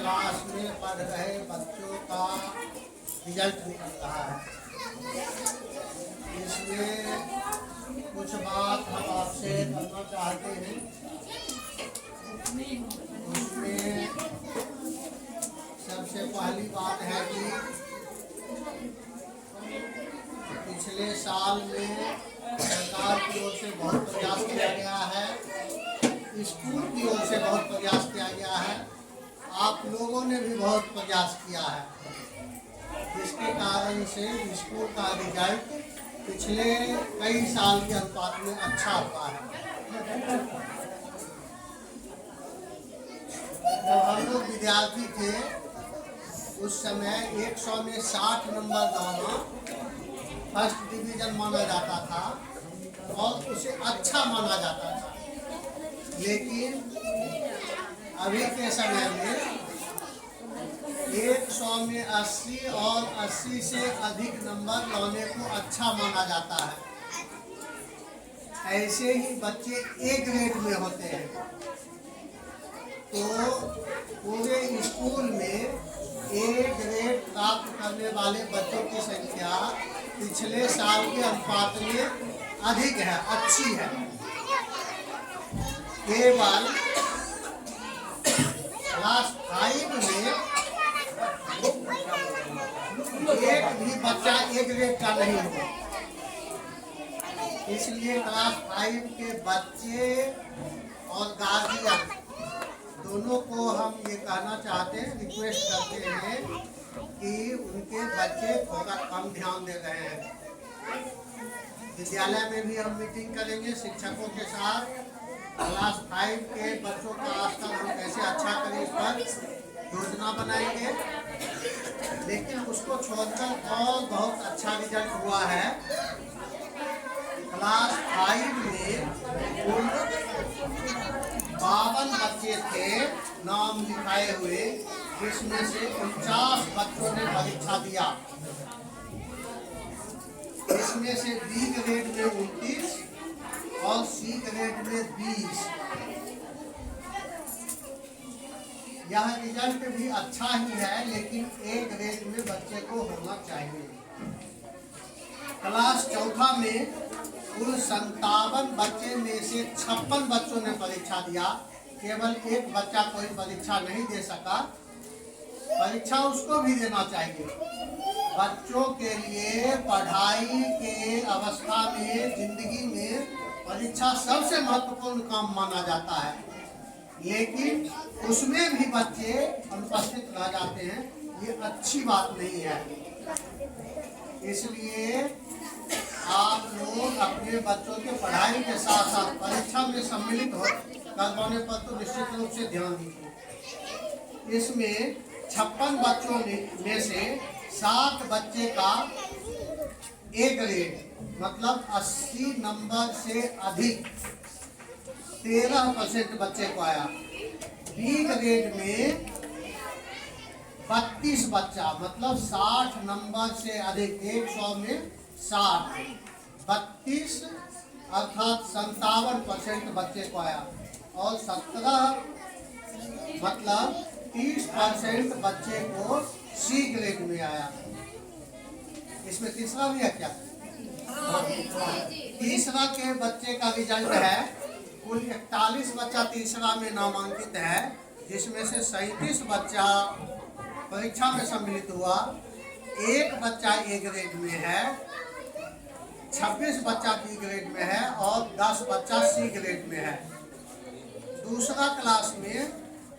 Class में पढ़ रहे बच्चों का रिजल्ट निकल रहा है। इसमें कुछ बात हम आपसे करना चाहते हैं। उसमें सबसे पहली बात है कि पिछले साल में सरकार की ओर से बहुत प्रयास किया गया है, स्कूल की ओर से बहुत प्रयास किया गया है, आप लोगों ने भी बहुत प्रयास किया है, जिसके कारण से स्कूल का रिजल्ट पिछले कई साल के अनुपात में अच्छा हुआ है। जब हम लोग विद्यार्थी थे उस समय 100 में 60 नंबर लाना फर्स्ट डिवीजन माना जाता था और उसे अच्छा माना जाता था। लेकिन अभी के समय में 100 में 80 और 80 से अधिक नंबर लाने को अच्छा माना जाता है। ऐसे ही बच्चे ए ग्रेड में होते हैं, तो पूरे स्कूल में ए ग्रेड प्राप्त करने वाले बच्चों की संख्या पिछले साल के अनुपात में अधिक है, अच्छी है। केवल क्लास 5 में एक भी बच्चा ए ग्रेड का नहीं हुआ। इसलिए क्लास 5 के बच्चे और गार्जियन दोनों को हम ये कहना चाहते हैं, रिक्वेस्ट करते हैं कि उनके बच्चे थोड़ा कम ध्यान दे रहे हैं। विद्यालय में भी हम मीटिंग करेंगे शिक्षकों के साथ, क्लास 5 के बच्चों का स्तर हम कैसे अच्छा करें इस पर योजना बनाएंगे। लेकिन उसको छोड़कर और बहुत अच्छा रिजल्ट हुआ है। क्लास 5 में कुल 52 बच्चे थे नाम लिखाए हुए, जिसमें से 49 बच्चों ने परीक्षा दिया। इसमें से बी ग्रेड में 29 और सी ग्रेड में 20। यह रिजल्ट भी अच्छा ही है, लेकिन ए ग्रेड में बच्चे को होना चाहिए। क्लास 4 में कुल 57 बच्चे में से 56 बच्चों ने परीक्षा दिया। केवल एक बच्चा कोई परीक्षा नहीं दे सका। परीक्षा उसको भी देना चाहिए। बच्चों के लिए पढ़ाई के अवस्था में, जिंदगी में परीक्षा सबसे महत्वपूर्ण काम माना जाता है, लेकिन उसमें भी बच्चे अनुपस्थित रह जाते हैं। ये अच्छी बात नहीं है। इसलिए आप लोग अपने बच्चों के पढ़ाई के साथ साथ परीक्षा में सम्मिलित हो करवाने पर तो निश्चित रूप से ध्यान दीजिए। इसमें 56 बच्चों में से 7 बच्चे का ए ग्रेड मतलब 80 नंबर से अधिक 13% बच्चे को आया। बी ग्रेड में 32 बच्चा मतलब 60 नंबर से अधिक, 100 में 60, 32 अर्थात 57% बच्चे को आया। और 17 मतलब 30% बच्चे को सी ग्रेड में आया। इसमें तीसरा भी है क्या? तीसरा के बच्चे का रिजल्ट है कुल 41 बच्चा तीसरा में नामांकित है, जिसमें से 37 बच्चा परीक्षा में सम्मिलित हुआ, 1 बच्चा ए ग्रेड में है, 26 बच्चा बी ग्रेड में है और 10 बच्चा सी ग्रेड में है। दूसरा क्लास में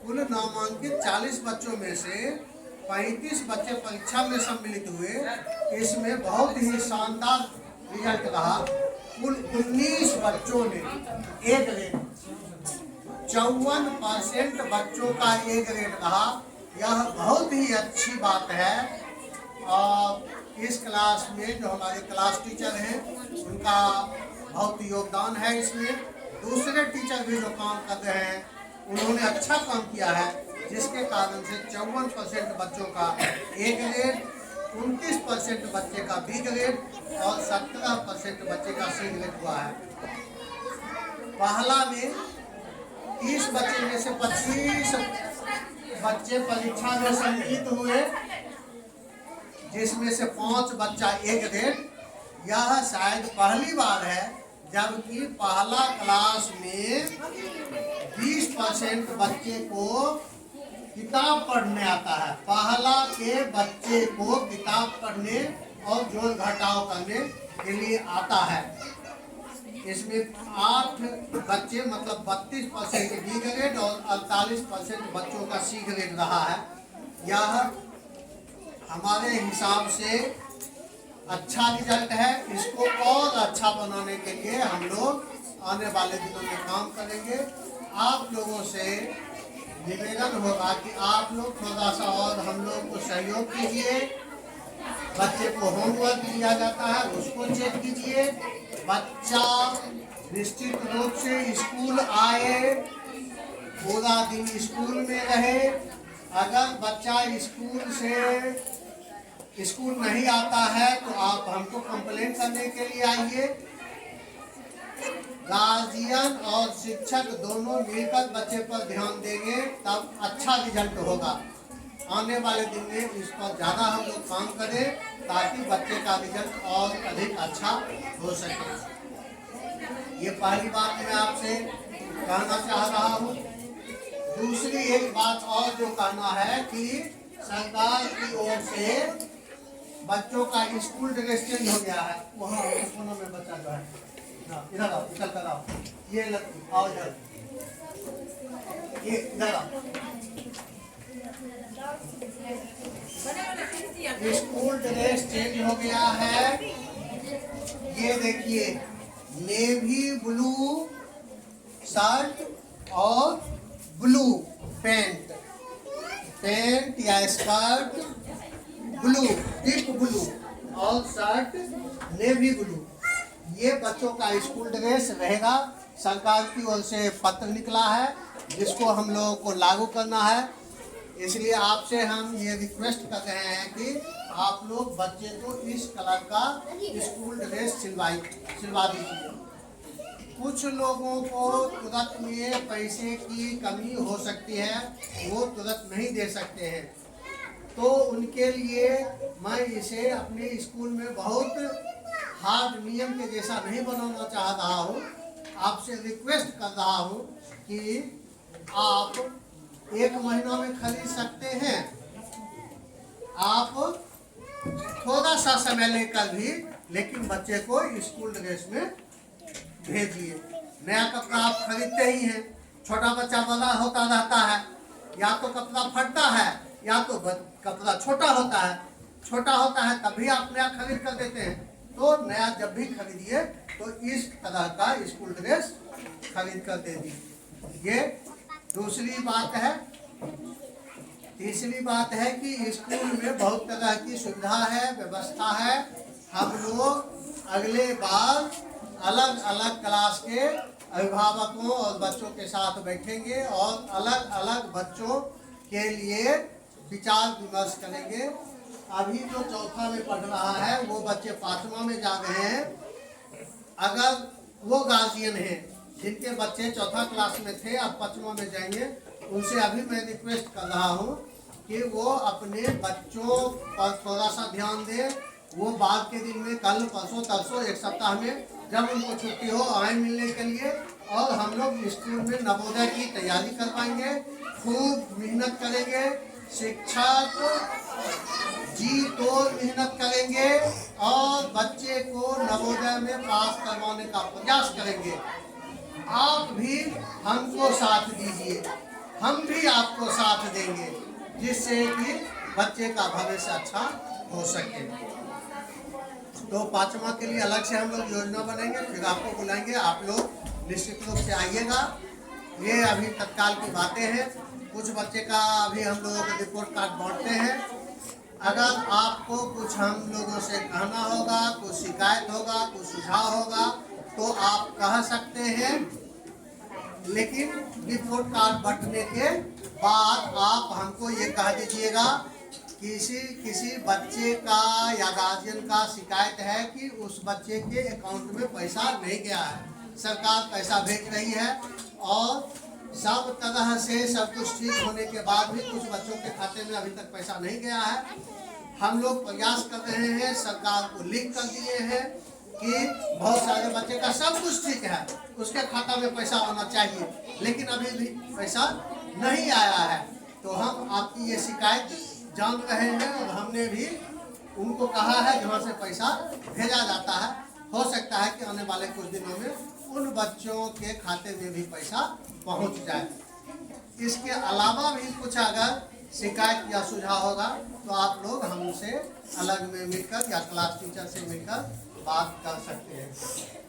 कुल नामांकित 40 बच्चों में से 35 बच्चे परीक्षा में सम्मिलित हुए। इसमें बहुत ही शानदार रिजल्ट रहा। कुल 19 बच्चों ने ए ग्रेड, 54% बच्चों का ए ग्रेड रहा। यह बहुत ही अच्छी बात है। और इस क्लास में जो हमारे क्लास टीचर हैं उनका बहुत योगदान है। इसमें दूसरे टीचर भी जो काम कर रहे हैं उन्होंने अच्छा काम किया है, जिसके कारण से 54% बच्चों का ए ग्रेड, 29% बच्चे का बी ग्रेड और 17% बच्चे का सी ग्रेड हुआ है। पहला में 30 बच्चे में से 25 बच्चे परीक्षा में सम्मिलित हुए, जिसमें से 5 बच्चा A ग्रेड। यह शायद पहली बार है जबकि पहला क्लास में 20% बच्चे को किताब पढ़ने आता है। पहला के बच्चे को किताब पढ़ने और जोड़ घटाव करने के लिए आता है। इसमें 8 बच्चे मतलब 32% B ग्रेड और 48% बच्चों का C ग्रेड रहा है। यह हमारे हिसाब से अच्छा रिजल्ट है। इसको और अच्छा बनाने के लिए हम लोग आने वाले दिनों में काम करेंगे। आप लोगों से निवेदन होगा कि आप लोग थोड़ा सा और हम लोग को सहयोग कीजिए। बच्चे को होमवर्क दिया जाता है, उसको चेक कीजिए। बच्चा निश्चित रूप से स्कूल आए, पूरा दिन स्कूल में रहे। अगर बच्चा स्कूल नहीं आता है तो आप हमको कंप्लेन करने के लिए आइए। गार्जियन और शिक्षक दोनों मिलकर बच्चे पर ध्यान देंगे, तब अच्छा रिजल्ट होगा। आने वाले दिन में इस पर ज़्यादा हम लोग काम करें ताकि बच्चे का रिजल्ट और अधिक अच्छा हो सके। ये पहली बात मैं आपसे कहना चाह रहा हूँ। दूसरी एक बात और जो कहना है कि सरकार की ओर से बच्चों का स्कूल ड्रेस चेंज हो गया है। वहाँ कोनों में बच्चा जो है, इधर आओ, निकल कर आओ, ये आओ इधर, ये इधर आओ। स्कूल ड्रेस चेंज हो गया है। ये देखिए, नेवी ब्लू शर्ट और ब्लू पैंट या स्कर्ट ब्लू, डीप ब्लू और शर्ट नेवी ब्लू, ये बच्चों का स्कूल ड्रेस रहेगा। सरकार की ओर से पत्र निकला है जिसको हम लोगों को लागू करना है। इसलिए आपसे हम ये रिक्वेस्ट कर रहे हैं कि आप लोग बच्चे को इस कलर का स्कूल ड्रेस सिलवा दीजिए। कुछ लोगों को तुरंत में पैसे की कमी हो सकती है, वो तुरंत नहीं दे सकते हैं, तो उनके लिए मैं इसे अपने स्कूल में बहुत हार्ड नियम के जैसा नहीं बनाना चाह रहा हूँ। आपसे रिक्वेस्ट कर रहा हूँ कि आप 1 महीना में खरीद सकते हैं। आप थोड़ा सा समय लेकर भी, लेकिन बच्चे को स्कूल ड्रेस में भेजिए। नया कपड़ा आप खरीदते ही हैं। छोटा बच्चा बड़ा होता रहता है, या तो कपड़ा फटता है या तो कपड़ा छोटा होता है तभी आप नया खरीद कर देते हैं। तो नया जब भी खरीदिए तो इस तरह का स्कूल ड्रेस खरीद कर दे दीजिए। ये दूसरी बात है। तीसरी बात है कि स्कूल में बहुत तरह की सुविधा है, व्यवस्था है। हम लोग अगले बार अलग अलग क्लास के अभिभावकों और बच्चों के साथ बैठेंगे और अलग अलग बच्चों के लिए विचार विमर्श करेंगे। अभी जो चौथा में पढ़ रहा है वो बच्चे 5वां में जा रहे हैं। अगर वो गार्जियन हैं जिनके बच्चे चौथा क्लास में थे, अब 5वां में जाएंगे, उनसे अभी मैं रिक्वेस्ट कर रहा हूँ कि वो अपने बच्चों पर थोड़ा सा ध्यान दें। वो बाद के दिन में कल परसों तरसों 1 सप्ताह में जब उनको छुट्टी हो आए मिलने के लिए, और हम लोग स्कूल में नवोदय की तैयारी करवाएंगे। खूब मेहनत करेंगे, शिक्षक जी तोड़ मेहनत करेंगे और बच्चे को नवोदय में पास करवाने का प्रयास करेंगे। आप भी हमको साथ दीजिए, हम भी आपको साथ देंगे, जिससे कि बच्चे का भविष्य अच्छा हो सके। तो 5वां के लिए अलग से हम लोग योजना बनाएंगे, फिर आपको बुलाएंगे। आप लोग निश्चित रूप से आइएगा। ये अभी तत्काल की बातें हैं। कुछ बच्चे का अभी हम लोग रिपोर्ट कार्ड बांटते हैं। अगर आपको कुछ हम लोगों से कहना होगा, कुछ शिकायत होगा, कुछ सुझाव होगा, तो आप कह सकते हैं। लेकिन रिपोर्ट कार्ड बांटने के बाद आप हमको ये कह दीजिएगा, किसी बच्चे का या गार्जियन का शिकायत है कि उस बच्चे के अकाउंट में पैसा नहीं गया है, सरकार पैसा भेज रही है और सब तरह से सब कुछ ठीक होने के बाद भी कुछ बच्चों के खाते में अभी तक पैसा नहीं गया है। हम लोग प्रयास कर रहे हैं, सरकार को लिख कर दिए हैं कि बहुत सारे बच्चे का सब कुछ ठीक है, उसके खाता में पैसा आना चाहिए, लेकिन अभी भी पैसा नहीं आया है। तो हम आपकी ये शिकायत जान रहे हैं और हमने भी उनको कहा है कि वहाँ से पैसा भेजा जाता है। हो सकता है कि आने वाले कुछ दिनों में उन बच्चों के खाते में भी पैसा पहुँच जाए। इसके अलावा भी कुछ अगर शिकायत या सुझाव होगा तो आप लोग हमसे अलग में मिलकर या क्लास टीचर से मिलकर बात कर सकते हैं।